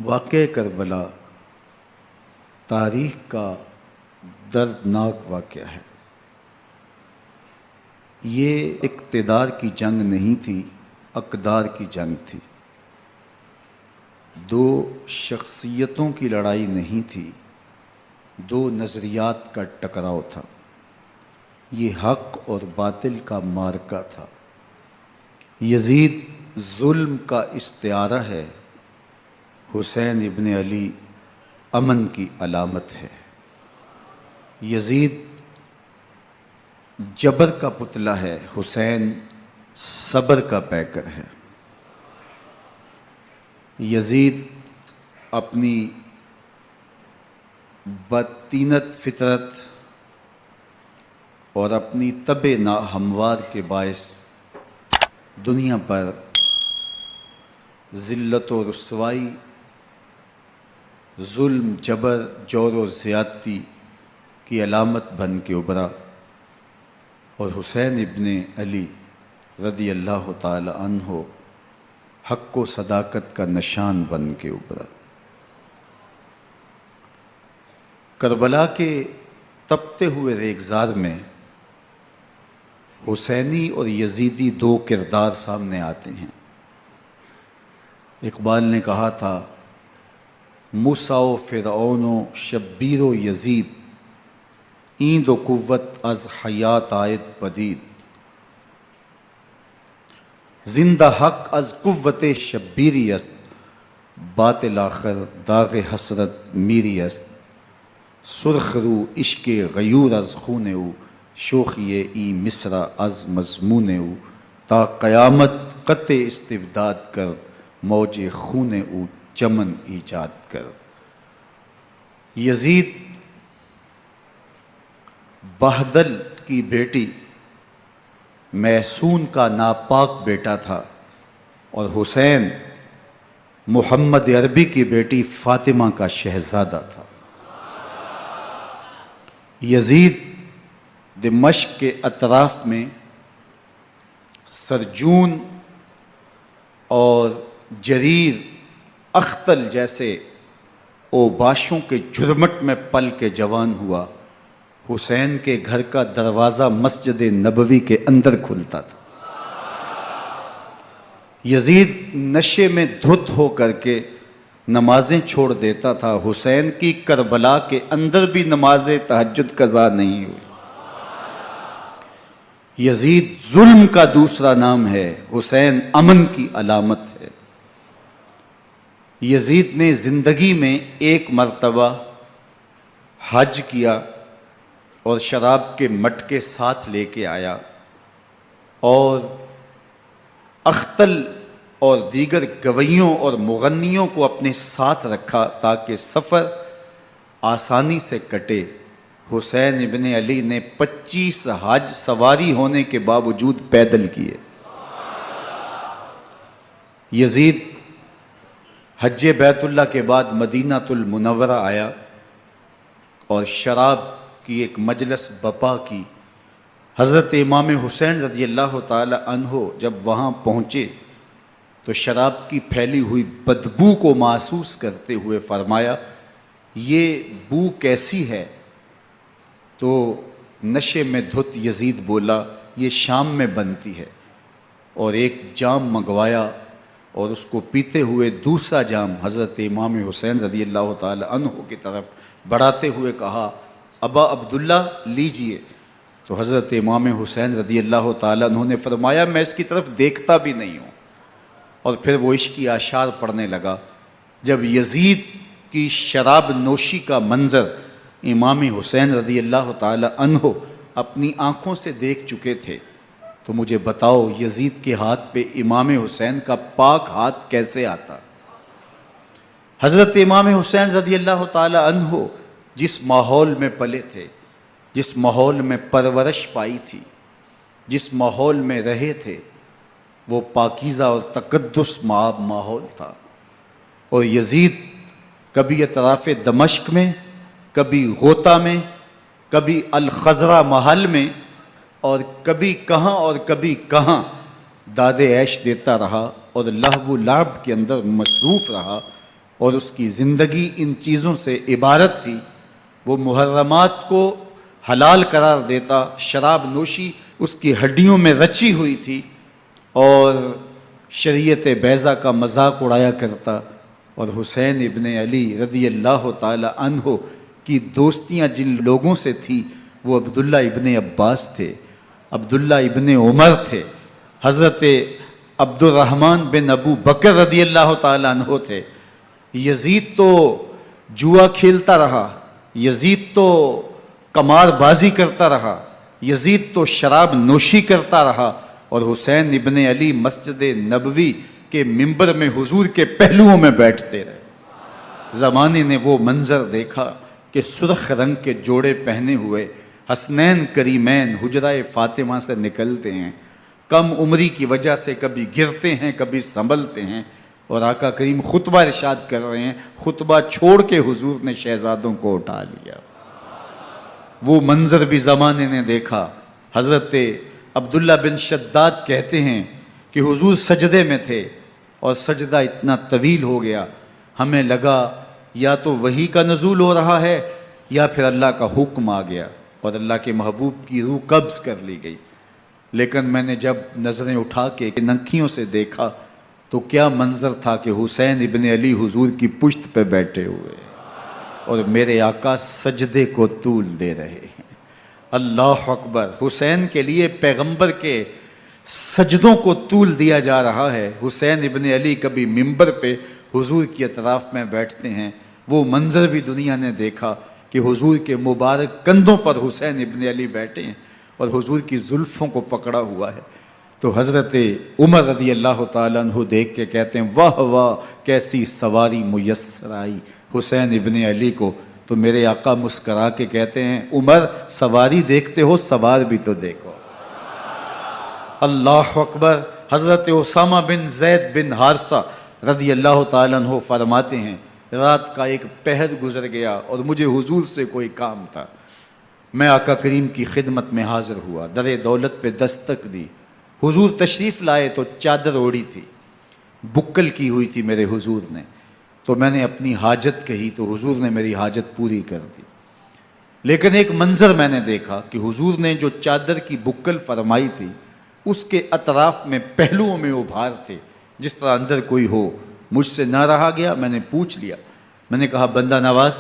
واقعہ کربلا تاریخ کا دردناک واقعہ ہے۔ یہ اقتدار کی جنگ نہیں تھی، اقدار کی جنگ تھی۔ دو شخصیتوں کی لڑائی نہیں تھی، دو نظریات کا ٹکراؤ تھا۔ یہ حق اور باطل کا معرکہ تھا۔ یزید ظلم کا استعارہ ہے، حسین ابن علی امن کی علامت ہے۔ یزید جبر کا پتلا ہے، حسین صبر کا پیکر ہے۔ یزید اپنی بدطینت فطرت اور اپنی طبع ناہموار کے باعث دنیا پر ذلت و رسوائی، ظلم، جبر، جور و زیادتی کی علامت بن کے ابھرا، اور حسین ابن علی رضی اللہ تعالی عنہ حق و صداقت کا نشان بن کے ابھرا۔ کربلا کے تپتے ہوئے ریگزار میں حسینی اور یزیدی دو کردار سامنے آتے ہیں۔ اقبال نے کہا تھا، موسیٰ و فرعون و شبیر و یزید، این دو قوت از حیات آید پدید، زندہ حق از قوت شبیری است، باطل آخر داغ حسرت میری است، سرخ رو عشق غیور از خون او، شوخی ای مصرع از مضمون او، تا قیامت قطع استبداد کر، موج خون او چمن ایجاد کر۔ یزید بہدل کی بیٹی محسون کا ناپاک بیٹا تھا، اور حسین محمد عربی کی بیٹی فاطمہ کا شہزادہ تھا۔ یزید دمشق کے اطراف میں سرجون اور جریر اختل جیسے اوباشوں کے جرمٹ میں پل کے جوان ہوا۔ حسین کے گھر کا دروازہ مسجد نبوی کے اندر کھلتا تھا۔ یزید نشے میں دھت ہو کر کے نمازیں چھوڑ دیتا تھا۔ حسین کی کربلا کے اندر بھی نماز تہجد قضا نہیں ہوئی۔ یزید ظلم کا دوسرا نام ہے، حسین امن کی علامت ہے۔ یزید نے زندگی میں ایک مرتبہ حج کیا اور شراب کے مٹکے ساتھ لے کے آیا، اور اختل اور دیگر گویوں اور مغنیوں کو اپنے ساتھ رکھا تاکہ سفر آسانی سے کٹے۔ حسین ابن علی نے 25 حج سواری ہونے کے باوجود پیدل کیے۔ یزید حج بیت اللہ کے بعد مدینہ المنورہ آیا اور شراب کی ایک مجلس بپا کی۔ حضرت امام حسین رضی اللہ تعالی عنہ جب وہاں پہنچے تو شراب کی پھیلی ہوئی بدبو کو محسوس کرتے ہوئے فرمایا، یہ بو کیسی ہے؟ تو نشے میں دھت یزید بولا، یہ شام میں بنتی ہے، اور ایک جام منگوایا اور اس کو پیتے ہوئے دوسرا جام حضرت امام حسین رضی اللہ تعالی عنہ کی طرف بڑھاتے ہوئے کہا، ابا عبداللہ لیجئے۔ تو حضرت امام حسین رضی اللہ تعالیٰ عنہ نے فرمایا، میں اس کی طرف دیکھتا بھی نہیں ہوں، اور پھر وہ عشقی اشعار پڑھنے لگا۔ جب یزید کی شراب نوشی کا منظر امام حسین رضی اللہ تعالیٰ عنہ اپنی آنکھوں سے دیکھ چکے تھے تو مجھے بتاؤ یزید کے ہاتھ پہ امام حسین کا پاک ہاتھ کیسے آتا؟ حضرت امام حسین رضی اللہ تعالیٰ عنہ جس ماحول میں پلے تھے، جس ماحول میں پرورش پائی تھی، جس ماحول میں رہے تھے، وہ پاکیزہ اور تقدس ماحول تھا۔ اور یزید کبھی اطراف دمشق میں، کبھی غوطہ میں، کبھی الخضرہ محل میں، اور کبھی کہاں داد عیش دیتا رہا اور لہو و لعب کے اندر مصروف رہا، اور اس کی زندگی ان چیزوں سے عبارت تھی۔ وہ محرمات کو حلال قرار دیتا، شراب نوشی اس کی ہڈیوں میں رچی ہوئی تھی، اور شریعت بیضا کا مذاق اڑایا کرتا۔ اور حسین ابن علی رضی اللہ تعالی عنہ کی دوستیاں جن لوگوں سے تھی وہ عبداللہ ابن عباس تھے، عبداللہ ابن عمر تھے، حضرت عبد الرحمن بن ابو بکر رضی اللہ تعالی عنہ تھے۔ یزید تو جوا کھیلتا رہا، یزید تو قمار بازی کرتا رہا، یزید تو شراب نوشی کرتا رہا، اور حسین ابن علی مسجد نبوی کے ممبر میں حضور کے پہلوؤں میں بیٹھتے رہے۔ زمانے نے وہ منظر دیکھا کہ سرخ رنگ کے جوڑے پہنے ہوئے حسنین کریمین حجرہ فاطمہ سے نکلتے ہیں، کم عمری کی وجہ سے کبھی گرتے ہیں کبھی سنبھلتے ہیں، اور آقا کریم خطبہ ارشاد کر رہے ہیں، خطبہ چھوڑ کے حضور نے شہزادوں کو اٹھا لیا۔ وہ منظر بھی زمانے نے دیکھا۔ حضرت عبداللہ بن شداد کہتے ہیں کہ حضور سجدے میں تھے اور سجدہ اتنا طویل ہو گیا، ہمیں لگا یا تو وحی کا نزول ہو رہا ہے یا پھر اللہ کا حکم آ گیا اور اللہ کے محبوب کی روح قبض کر لی گئی۔ لیکن میں نے جب نظریں اٹھا کے ننکیوں سے دیکھا تو کیا منظر تھا کہ حسین ابن علی حضور کی پشت پہ بیٹھے ہوئے اور میرے آقا سجدے کو طول دے رہے ہیں۔ اللہ اکبر! حسین کے لیے پیغمبر کے سجدوں کو طول دیا جا رہا ہے۔ حسین ابن علی کبھی ممبر پہ حضور کی اطراف میں بیٹھتے ہیں، وہ منظر بھی دنیا نے دیکھا کہ حضور کے مبارک کندھوں پر حسین ابن علی بیٹھے ہیں اور حضور کی زلفوں کو پکڑا ہوا ہے۔ تو حضرت عمر رضی اللہ تعالیٰ عنہ دیکھ کے کہتے ہیں واہ واہ کیسی سواری میسر آئی حسین ابن علی کو۔ تو میرے آقا مسکرا کے کہتے ہیں عمر سواری دیکھتے ہو سوار بھی تو دیکھو۔ اللہ اکبر! حضرت اسامہ بن زید بن حارثہ رضی اللہ تعالیٰ عنہ فرماتے ہیں رات کا ایک پہر گزر گیا اور مجھے حضور سے کوئی کام تھا، میں آقا کریم کی خدمت میں حاضر ہوا، در دولت پہ دستک دی، حضور تشریف لائے تو چادر اوڑی تھی، بکل کی ہوئی تھی میرے حضور نے، تو میں نے اپنی حاجت کہی تو حضور نے میری حاجت پوری کر دی۔ لیکن ایک منظر میں نے دیکھا کہ حضور نے جو چادر کی بکل فرمائی تھی اس کے اطراف میں پہلوؤں میں ابھار تھے جس طرح اندر کوئی ہو۔ مجھ سے نہ رہا گیا، میں نے پوچھ لیا، میں نے کہا بندہ نواز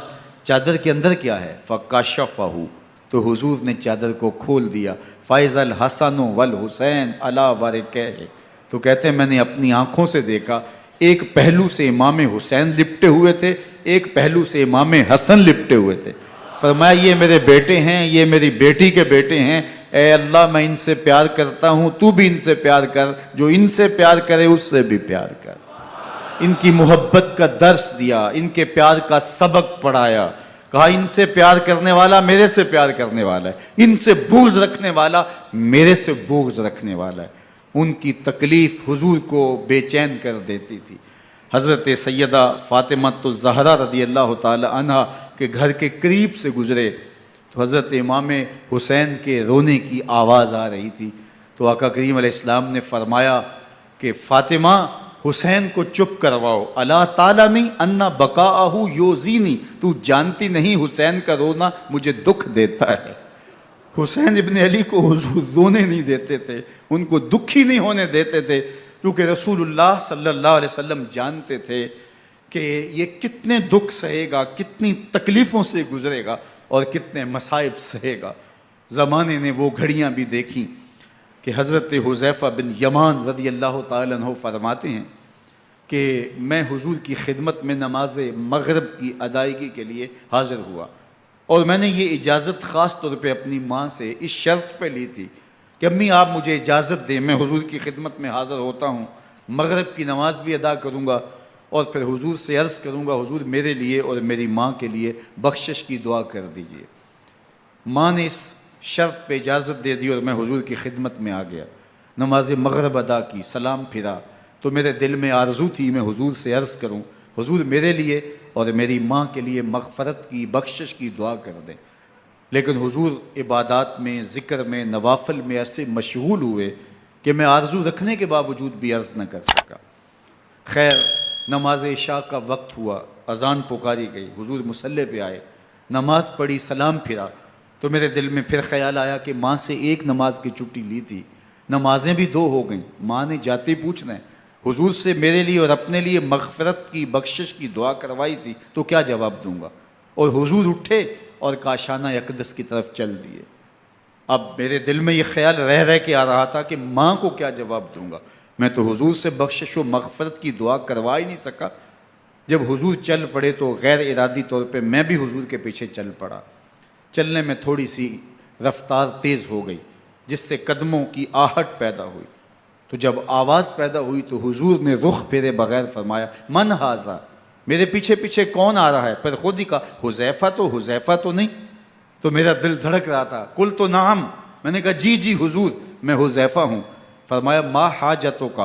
چادر کے اندر کیا ہے؟ فَكَشَفَهُ، تو حضور نے چادر کو کھول دیا۔ فَإِذَا الْحَسَنُ وَالْحُسَيْنُ عَلَىٰ وَرِكَيْهِ، تو کہتے ہیں میں نے اپنی آنکھوں سے دیکھا ایک پہلو سے امام حسین لپٹے ہوئے تھے، ایک پہلو سے امام حسن لپٹے ہوئے تھے۔ فرمایا یہ میرے بیٹے ہیں، یہ میری بیٹی کے بیٹے ہیں، اے اللہ میں ان سے پیار کرتا ہوں، تو بھی ان سے پیار کر، جو ان سے پیار کرے اس سے بھی پیار کر۔ ان کی محبت کا درس دیا، ان کے پیار کا سبق پڑھایا، کہا ان سے پیار کرنے والا میرے سے پیار کرنے والا ہے، ان سے بغض رکھنے والا میرے سے بغض رکھنے والا ہے۔ ان کی تکلیف حضور کو بے چین کر دیتی تھی۔ حضرت سیدہ فاطمہ الزہرا رضی اللہ تعالی عنہ کے گھر کے قریب سے گزرے تو حضرت امام حسین کے رونے کی آواز آ رہی تھی، تو آقا کریم علیہ السلام نے فرمایا کہ فاطمہ حسین کو چپ کرواؤ، الا تعلمی ان بقاءہ یوزینی، تو جانتی نہیں حسین کا رونا مجھے دکھ دیتا ہے۔ حسین ابن علی کو حضور رونے نہیں دیتے تھے، ان کو دکھی نہیں ہونے دیتے تھے، کیونکہ رسول اللہ صلی اللہ علیہ وسلم جانتے تھے کہ یہ کتنے دکھ سہے گا، کتنی تکلیفوں سے گزرے گا اور کتنے مصائب سہے گا۔ زمانے نے وہ گھڑیاں بھی دیکھیں کہ حضرت حذیفہ بن یمان رضی اللہ تعالیٰ عنہ فرماتے ہیں کہ میں حضور کی خدمت میں نماز مغرب کی ادائیگی کے لیے حاضر ہوا، اور میں نے یہ اجازت خاص طور پہ اپنی ماں سے اس شرط پہ لی تھی کہ امی آپ مجھے اجازت دیں، میں حضور کی خدمت میں حاضر ہوتا ہوں، مغرب کی نماز بھی ادا کروں گا اور پھر حضور سے عرض کروں گا حضور میرے لیے اور میری ماں کے لیے بخشش کی دعا کر دیجئے۔ ماں نے اس شرط پہ اجازت دے دی اور میں حضور کی خدمت میں آ گیا، نماز مغرب ادا کی، سلام پھرا تو میرے دل میں آرزو تھی میں حضور سے عرض کروں حضور میرے لیے اور میری ماں کے لیے مغفرت کی بخشش کی دعا کر دیں، لیکن حضور عبادات میں ذکر میں نوافل میں ایسے مشغول ہوئے کہ میں آرزو رکھنے کے باوجود بھی عرض نہ کر سکا۔ خیر نماز عشاء کا وقت ہوا، اذان پکاری گئی، حضور مصلی پہ آئے، نماز پڑھی، سلام پھرا، تو میرے دل میں پھر خیال آیا کہ ماں سے ایک نماز کی چھٹی لی تھی، نمازیں بھی 2 ہو گئیں، ماں نے جاتے پوچھنا ہے حضور سے میرے لیے اور اپنے لیے مغفرت کی، بخشش کی دعا کروائی تھی، تو کیا جواب دوں گا؟ اور حضور اٹھے اور کاشانہ اقدس کی طرف چل دیے۔ اب میرے دل میں یہ خیال رہ کے آ رہا تھا کہ ماں کو کیا جواب دوں گا، میں تو حضور سے بخشش و مغفرت کی دعا کروا ہی نہیں سکا۔ جب حضور چل پڑے تو غیر ارادی طور پہ میں بھی حضور کے پیچھے چل پڑا۔ چلنے میں تھوڑی سی رفتار تیز ہو گئی جس سے قدموں کی آہٹ پیدا ہوئی، تو جب آواز پیدا ہوئی تو حضور نے رخ پھیرے بغیر فرمایا من ھذا، میرے پیچھے پیچھے کون آ رہا ہے؟ پھر خود ہی کہا حذیفہ تو نہیں؟ تو میرا دل دھڑک رہا تھا، قلت نعم، میں نے کہا جی حضور میں حذیفہ ہوں۔ فرمایا ما حاجتک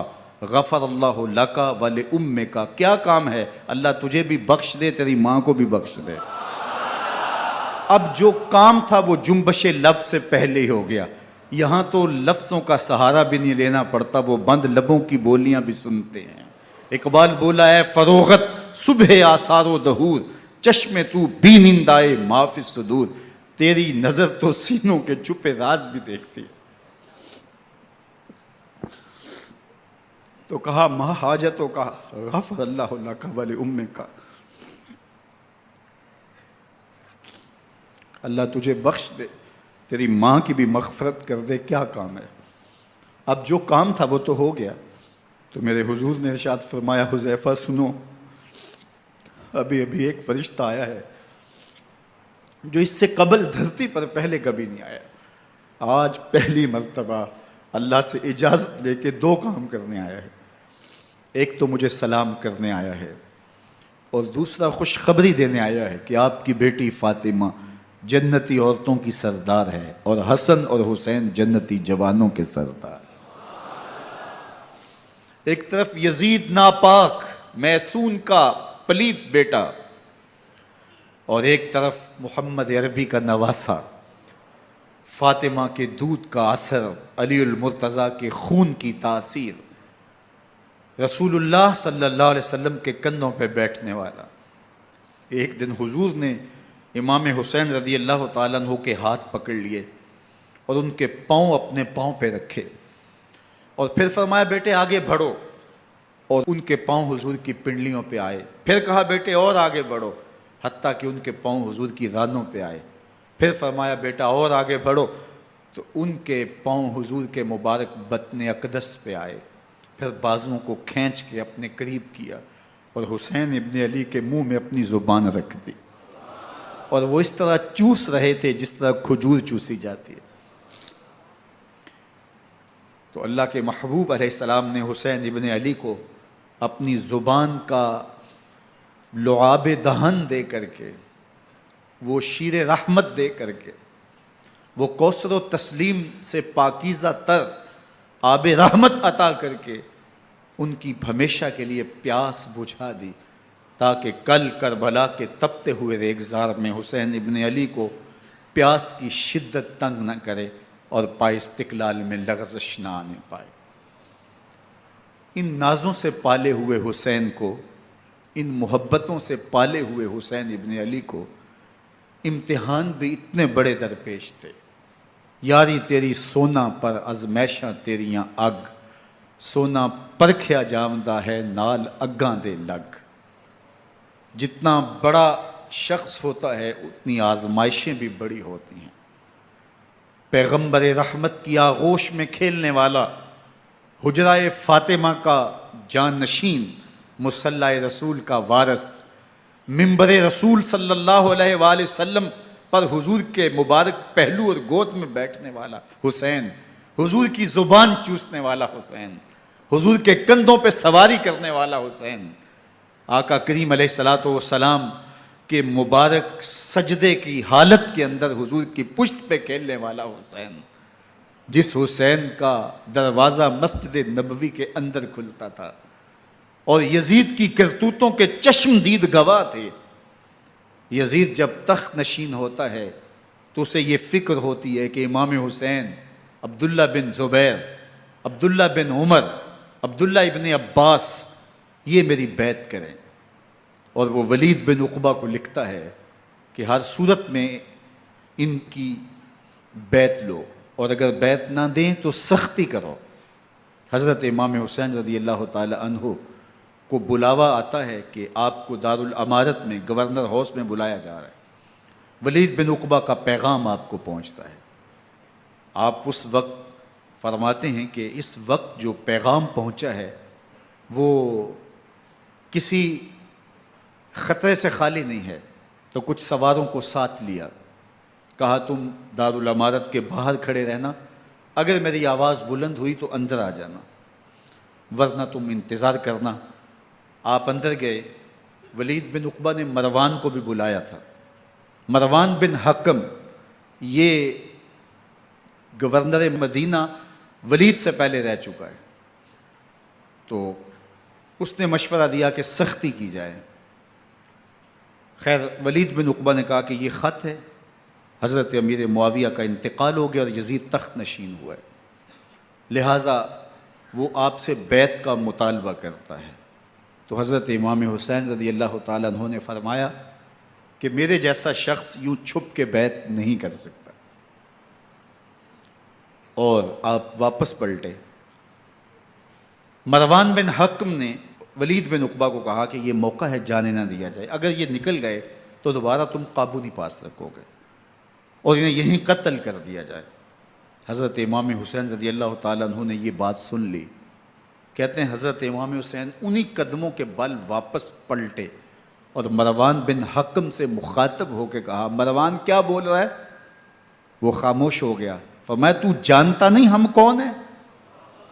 غفر اللہ لک ولامک، کیا کام ہے؟ اللہ تجھے بھی بخش دے، تیری ماں کو بھی بخش دے۔ اب جو کام تھا وہ جنبش لب سے پہلے ہی ہو گیا، یہاں تو لفظوں کا سہارا بھی نہیں لینا پڑتا، وہ بند لبوں کی بولیاں بھی سنتے ہیں۔ اقبال بولا ہے فروغت صبح آثار و دہور، چشم تو بی نندائے ما فی الصدور، تیری نظر تو سینوں کے چھپے راز بھی دیکھتی۔ تو کہا ما حاجتوں کا غفر اللہ لک ولامک، اللہ تجھے بخش دے، تیری ماں کی بھی مغفرت کر دے، کیا کام ہے؟ اب جو کام تھا وہ تو ہو گیا۔ تو میرے حضور نے ارشاد فرمایا حذیفہ سنو، ابھی ایک فرشتہ آیا ہے جو اس سے قبل دھرتی پر پہلے کبھی نہیں آیا، آج پہلی مرتبہ اللہ سے اجازت لے کے 2 کام کرنے آیا ہے، ایک تو مجھے سلام کرنے آیا ہے اور دوسرا خوشخبری دینے آیا ہے کہ آپ کی بیٹی فاطمہ جنتی عورتوں کی سردار ہے اور حسن اور حسین جنتی جوانوں کے سردار۔ ایک طرف یزید ناپاک میسون کا پلیت بیٹا، اور ایک طرف محمد عربی کا نواسا، فاطمہ کے دودھ کا اثر، علی المرتضیٰ کے خون کی تاثیر، رسول اللہ صلی اللہ علیہ وسلم کے کندھوں پہ بیٹھنے والا۔ ایک دن حضور نے امام حسین رضی اللہ تعالیٰ عنہ کے ہاتھ پکڑ لیے اور ان کے پاؤں اپنے پاؤں پہ رکھے اور پھر فرمایا بیٹے آگے بڑھو، اور ان کے پاؤں حضور کی پنڈلیوں پہ آئے، پھر کہا بیٹے اور آگے بڑھو، حتیٰ کہ ان کے پاؤں حضور کی رانوں پہ آئے، پھر فرمایا بیٹا اور آگے بڑھو، تو ان کے پاؤں حضور کے مبارک بطن اقدس پہ آئے، پھر بازوؤں کو کھینچ کے اپنے قریب کیا اور حسین ابن علی کے منہ میں اپنی زبان رکھ دی، اور وہ اس طرح چوس رہے تھے جس طرح کھجور چوسی جاتی ہے۔ تو اللہ کے محبوب علیہ السلام نے حسین ابن علی کو اپنی زبان کا لعاب دہن دے کر کے، وہ شیر رحمت دے کر کے، وہ کوثر و تسلیم سے پاکیزہ تر آب رحمت عطا کر کے ان کی ہمیشہ کے لیے پیاس بجھا دی، تاکہ کل کربلا کے تپتے ہوئے ریگزار میں حسین ابن علی کو پیاس کی شدت تنگ نہ کرے اور پائے استقلال میں لغزش نہ آنے پائے۔ ان نازوں سے پالے ہوئے حسین کو، ان محبتوں سے پالے ہوئے حسین ابن علی کو امتحان بھی اتنے بڑے درپیش تھے۔ یاری تیری سونا پر ازمیشاں تیریاں اگ، سونا پرکھیا جامدہ ہے نال اگاں دے لگ۔ جتنا بڑا شخص ہوتا ہے اتنی آزمائشیں بھی بڑی ہوتی ہیں۔ پیغمبر رحمت کی آغوش میں کھیلنے والا، حجرہ فاطمہ کا جانشین، مصلی رسول کا وارث، منبر رسول صلی اللہ علیہ وآلہ وسلم پر حضور کے مبارک پہلو اور گود میں بیٹھنے والا حسین، حضور کی زبان چوسنے والا حسین، حضور کے کندھوں پہ سواری کرنے والا حسین، آقا کریم علیہ الصلوۃ والسلام کے مبارک سجدے کی حالت کے اندر حضور کی پشت پہ کھیلنے والا حسین، جس حسین کا دروازہ مسجد نبوی کے اندر کھلتا تھا اور یزید کی کرتوتوں کے چشم دید گواہ تھے۔ یزید جب تخت نشین ہوتا ہے تو اسے یہ فکر ہوتی ہے کہ امام حسین، عبداللہ بن زبیر، عبداللہ بن عمر، عبداللہ ابن عباس یہ میری بیعت کریں. اور وہ ولید بن عقبہ کو لکھتا ہے کہ ہر صورت میں ان کی بیعت لو، اور اگر بیعت نہ دیں تو سختی کرو. حضرت امام حسین رضی اللہ تعالی عنہ کو بلاوا آتا ہے کہ آپ کو دارالامارت میں گورنر ہاؤس میں بلایا جا رہا ہے. ولید بن عقبہ کا پیغام آپ کو پہنچتا ہے. آپ اس وقت فرماتے ہیں کہ اس وقت جو پیغام پہنچا ہے وہ کسی خطرے سے خالی نہیں ہے. تو کچھ سواروں کو ساتھ لیا، کہا تم دارالامارت کے باہر کھڑے رہنا، اگر میری آواز بلند ہوئی تو اندر آ جانا، ورنہ تم انتظار کرنا. آپ اندر گئے. ولید بن عقبہ نے مروان کو بھی بلایا تھا. مروان بن حکم یہ گورنر مدینہ ولید سے پہلے رہ چکا ہے، تو اس نے مشورہ دیا کہ سختی کی جائے. خیر ولید بن عقبہ نے کہا کہ یہ خط ہے، حضرت امیر معاویہ کا انتقال ہو گیا اور یزید تخت نشین ہوا ہے، لہٰذا وہ آپ سے بیعت کا مطالبہ کرتا ہے. تو حضرت امام حسین رضی اللہ تعالیٰ عنہ نے فرمایا کہ میرے جیسا شخص یوں چھپ کے بیعت نہیں کر سکتا. اور آپ واپس پلٹے. مروان بن حکم نے ولید بن عقبہ کو کہا کہ یہ موقع ہے جانے نہ دیا جائے، اگر یہ نکل گئے تو دوبارہ تم قابو نہیں پا سکو گے، اور انہیں یہیں قتل کر دیا جائے. حضرت امام حسین رضی اللہ تعالیٰ عنہ نے یہ بات سن لی. کہتے ہیں حضرت امام حسین انہی قدموں کے بل واپس پلٹے اور مروان بن حکم سے مخاطب ہو کے کہا، مروان کیا بول رہا ہے؟ وہ خاموش ہو گیا. فرمایا تو جانتا نہیں ہم کون ہیں؟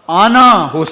آنا ہو